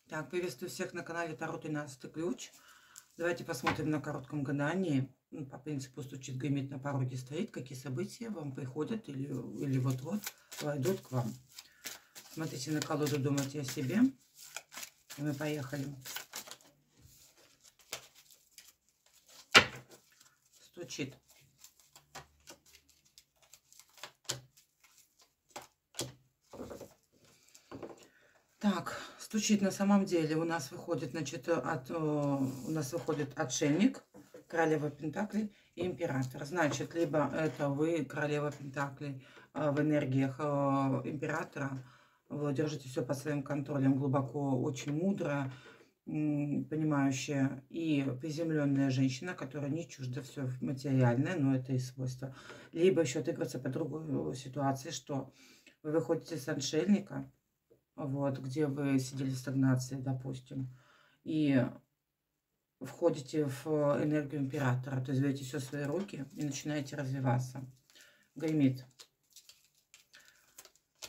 Так, приветствую всех на канале Таро 13 ключ. Давайте посмотрим на коротком гадании. По принципу стучит, гремит, на пороге стоит. Какие события вам приходят или вот-вот войдут к вам. Смотрите на колоду, думайте о себе. И мы поехали. Стучит. Так, стучит на самом деле. У нас выходит, значит, отшельник, королева пентаклей и император. Значит, либо это вы, королева пентаклей, в энергиях императора, вы держите все под своим контролем, глубоко, очень мудро, понимающая и приземленная женщина, которая не чужда все материальное, но это и свойство. Либо еще отыгрываться по другой ситуации, что вы выходите с отшельника, вот, где вы сидели в стагнации, допустим, и входите в энергию императора, то есть берете все в свои руки и начинаете развиваться. Гремит.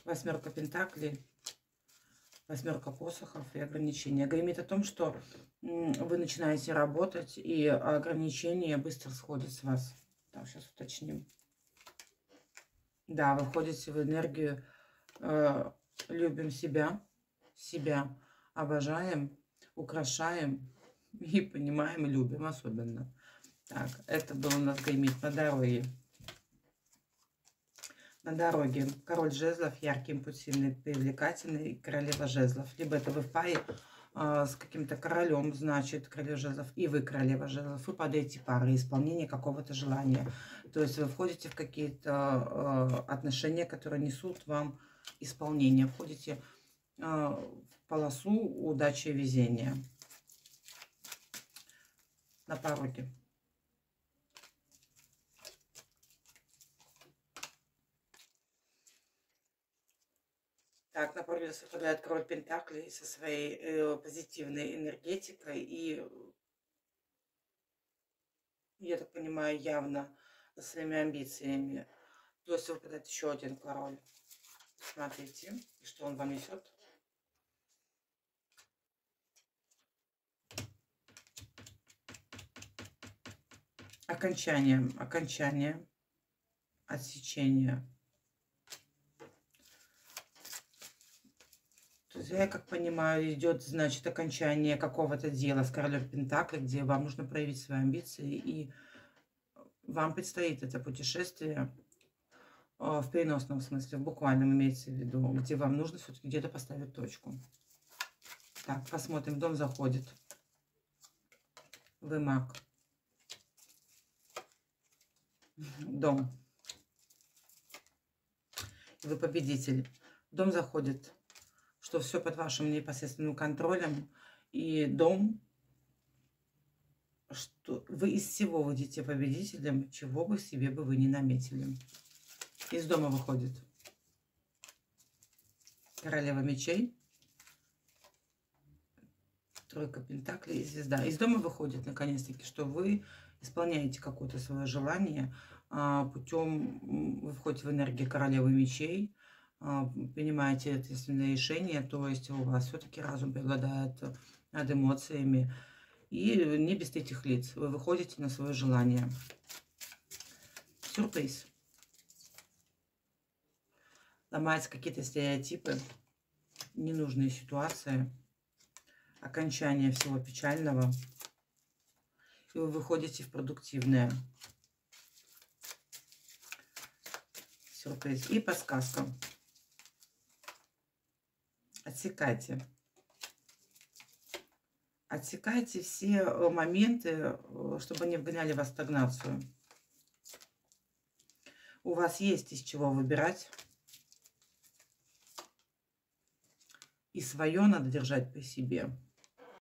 Восьмерка пентаклей, восьмерка посохов и ограничения. Гремит о том, что вы начинаете работать, и ограничения быстро сходят с вас. Так, сейчас уточним. Да, вы входите в энергию любим себя, обожаем, украшаем и понимаем, и любим особенно. Так, это был у нас гремит на дороге. На дороге король жезлов, яркий, импульсивный, привлекательный, королева жезлов. Либо это вы в паре с каким-то королем, значит, королева жезлов, и вы королева жезлов. Вы подаете пары, исполнение какого-то желания. То есть вы входите в какие-то отношения, которые несут вам исполнение. Входите в полосу удачи и везения. На пороге. Так, на пороге совпадает король пентаклей со своей позитивной энергетикой и, я так понимаю, явно своими амбициями. То есть выпадает еще один король. Смотрите, что он вам несет. Окончание, отсечение. То есть, я как понимаю, идет, значит, окончание какого-то дела с королем пентаклей, где вам нужно проявить свои амбиции, и вам предстоит это путешествие в переносном смысле, в буквальном имеется в виду, где вам нужно все-таки где-то поставить точку. Так, посмотрим, дом заходит. Вы маг. Дом. Вы победитель. Дом заходит, что все под вашим непосредственным контролем. И дом, что вы из всего выйдете победителем, чего бы себе бы вы не наметили. Из дома выходит королева мечей, тройка пентаклей и звезда. Из дома выходит, наконец-таки, что вы исполняете какое-то свое желание путем, вы входите в энергию королевы мечей, принимаете ответственные решения, то есть у вас все-таки разум преобладает над эмоциями. И не без этих лиц. Вы выходите на свое желание. Сюрприз. Ломаются какие-то стереотипы, ненужные ситуации, окончание всего печального. И вы выходите в продуктивное. Сюрприз. И подсказка. Отсекайте. Отсекайте все моменты, чтобы не вгоняли вас в стагнацию. У вас есть из чего выбирать. И свое надо держать при себе.